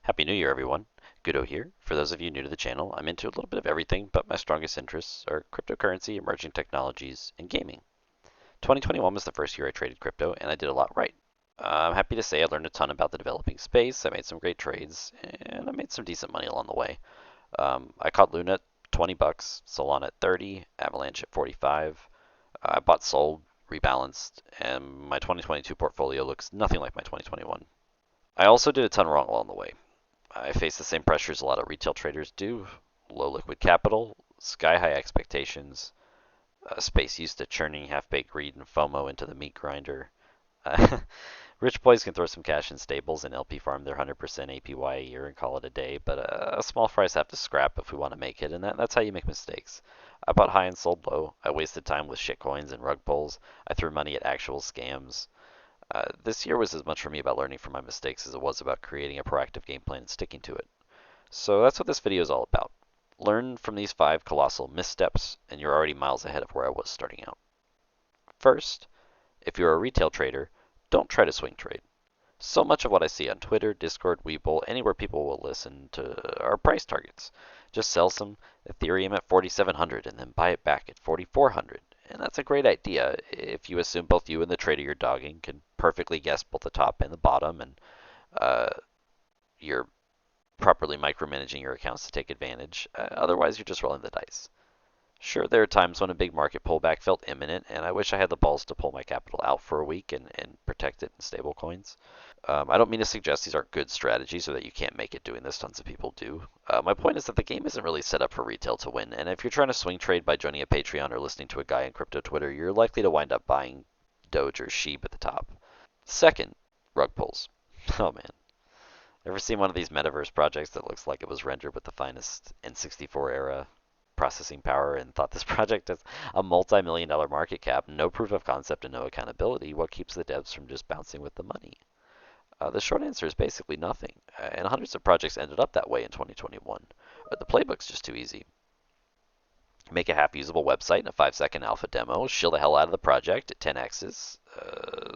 Happy New Year, everyone. Gudo here. For those of you new to the channel, I'm into a little bit of everything, but my strongest interests are cryptocurrency, emerging technologies, and gaming. 2021 was the first year I traded crypto, and I did a lot right. I'm happy to say I learned a ton about the developing space, I made some great trades, and I made some decent money along the way. I caught Luna at 20 bucks, Solana at 30, Avalanche at 45. I bought, sold, rebalanced, and my 2022 portfolio looks nothing like my 2021. I also did a ton wrong along the way. I face the same pressures a lot of retail traders do: low liquid capital, sky high expectations, space used to churning half baked greed and FOMO into the meat grinder. Uh, Rich boys can throw some cash in stables and LP farm their 100% APY a year and call it a day, but small fries have to scrap if we want to make it, and that's how you make mistakes. I bought high and sold low. I wasted time with shitcoins and rug pulls. I threw money at actual scams. This year was as much for me about learning from my mistakes as it was about creating a proactive game plan and sticking to it. So that's what this video is all about. Learn from these 5 colossal missteps, and you're already miles ahead of where I was starting out. First, if you're a retail trader, don't try to swing trade. So much of what I see on Twitter, Discord, Webull, anywhere people will listen to are price targets. Just sell some Ethereum at 4,700 and then buy it back at 4,400. And that's a great idea if you assume both you and the trader you're dogging can perfectly guess both the top and the bottom, and uh, you're properly micromanaging your accounts to take advantage. Otherwise, you're just rolling the dice. Sure, there are times when a big market pullback felt imminent, and I wish I had the balls to pull my capital out for a week and protect it in stablecoins. I don't mean to suggest these aren't good strategies or that you can't make it doing this. Tons of people do. My point is that the game isn't really set up for retail to win, and if you're trying to swing trade by joining a Patreon or listening to a guy on crypto Twitter, you're likely to wind up buying Doge or Sheep at the top. Second, rug pulls. Oh man. Ever seen one of these metaverse projects that looks like it was rendered with the finest N64 era processing power and thought this project has a multi-million dollar market cap, no proof of concept, and no accountability? What keeps the devs from just bouncing with the money? The short answer is basically nothing, and hundreds of projects ended up that way in 2021. The playbook's just too easy. Make a half-usable website in a 5-second alpha demo, shill the hell out of the project at 10x's,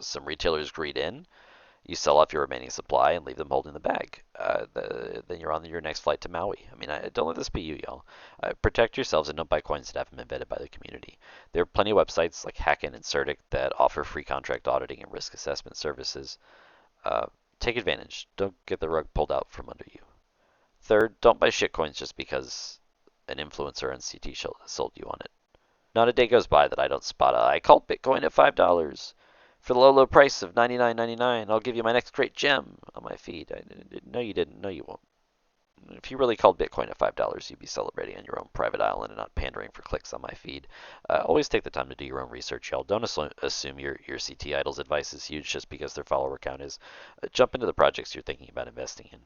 some retailers greed in, you sell off your remaining supply and leave them holding the bag. Then you're on your next flight to Maui. I mean, don't let this be you, y'all. Protect yourselves and don't buy coins that haven't been vetted by the community. There are plenty of websites like Hacken and Certic that offer free contract auditing and risk assessment services. Uh, Take advantage. Don't get the rug pulled out from under you. Third, don't buy shitcoins just because an influencer on CT sold you on it. Not a day goes by that I don't spot I called Bitcoin at $5 for the low, low price of $99.99. I'll give you my next great gem on my feed. No, you didn't. No, you won't. If you really called Bitcoin at $5, you'd be celebrating on your own private island and not pandering for clicks on my feed. Always take the time to do your own research, y'all. Don't assume your CT idol's advice is huge just because their follower count is. Jump into the projects you're thinking about investing in.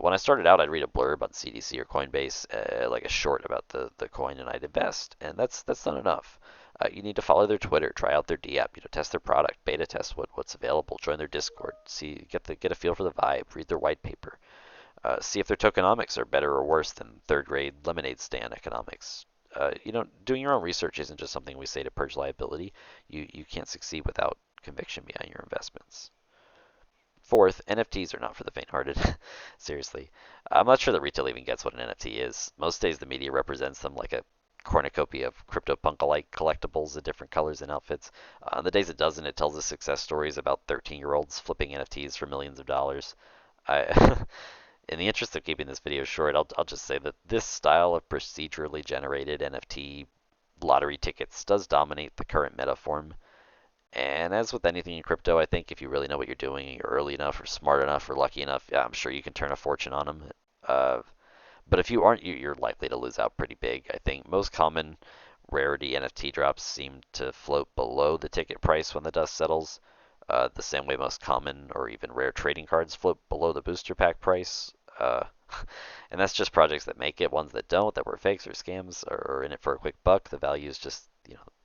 When I started out, I'd read a blurb on CDC or Coinbase, like a short about the coin, and I'd invest. And that's not enough. You need to follow their Twitter, try out their D app, test their product, beta test what's available, join their Discord, get a feel for the vibe, read their white paper, see if their tokenomics are better or worse than third-grade lemonade stand economics. Doing your own research isn't just something we say to purge liability. You can't succeed without conviction behind your investments. Fourth, NFTs are not for the faint-hearted. Seriously. I'm not sure that retail even gets what an NFT is. Most days the media represents them like a cornucopia of CryptoPunk-alike collectibles in different colors and outfits. On the days it doesn't, it tells us success stories about 13-year-olds flipping NFTs for millions of dollars. In the interest of keeping this video short, I'll just say that this style of procedurally generated NFT lottery tickets does dominate the current meta form. And as with anything in crypto, I think if you really know what you're doing, you're early enough or smart enough or lucky enough, yeah, I'm sure you can turn a fortune on them. But if you aren't, you're likely to lose out pretty big. I think most common rarity NFT drops seem to float below the ticket price when the dust settles. The same way most common or even rare trading cards float below the booster pack price. Uh, and that's just projects that make it. Ones that don't, that were fakes or scams, or in it for a quick buck, the value is just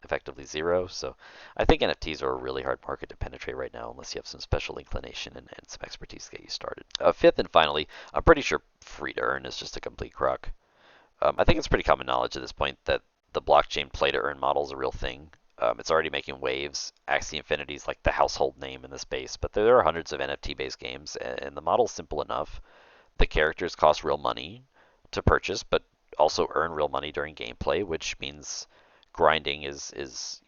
effectively zero. So I think NFTs are a really hard market to penetrate right now unless you have some special inclination and some expertise to get you started. Fifth and finally, I'm pretty sure free to earn is just a complete crock. I think it's pretty common knowledge at this point that the blockchain play to earn model is a real thing. It's already making waves. Axie Infinity is like the household name in the space, but there are hundreds of NFT based games, and the model's simple enough. the characters cost real money to purchase, but also earn real money during gameplay, which means grinding is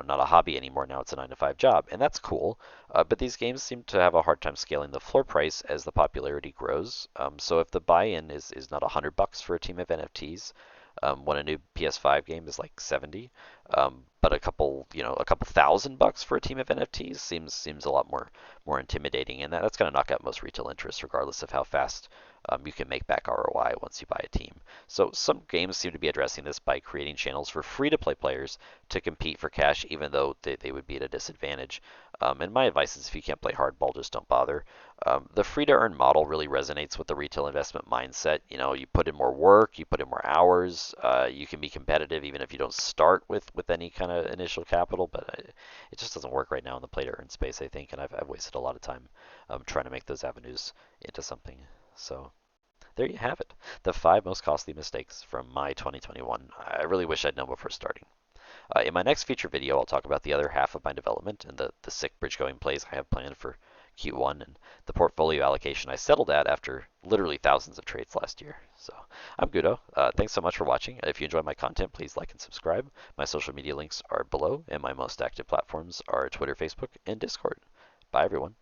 not a hobby anymore. Now it's a 9 to 5 job, and that's cool. But these games seem to have a hard time scaling the floor price as the popularity grows. So if the buy-in is not $100 for a team of NFTs, when a new PS5 game is like 70, but a couple $1,000 for a team of NFTs seems a lot more intimidating, and that's going to knock out most retail interests, regardless of how fast you can make back ROI once you buy a team. So some games seem to be addressing this by creating channels for free-to-play players to compete for cash, even though they would be at a disadvantage. And my advice is if you can't play hardball, just don't bother. The free-to-earn model really resonates with the retail investment mindset. You put in more work, you put in more hours, you can be competitive even if you don't start with any kind of initial capital, but it just doesn't work right now in the play-to-earn space, I think, and I've wasted a lot of time trying to make those avenues into something. So there you have it. The 5 most costly mistakes from my 2021. I really wish I'd known before starting. In my next feature video, I'll talk about the other half of my development and the sick bridge going plays I have planned for Q1 and the portfolio allocation I settled at after literally thousands of trades last year. So I'm Gudo. Thanks so much for watching. If you enjoy my content, please like and subscribe. My social media links are below, and my most active platforms are Twitter, Facebook, and Discord. Bye, everyone.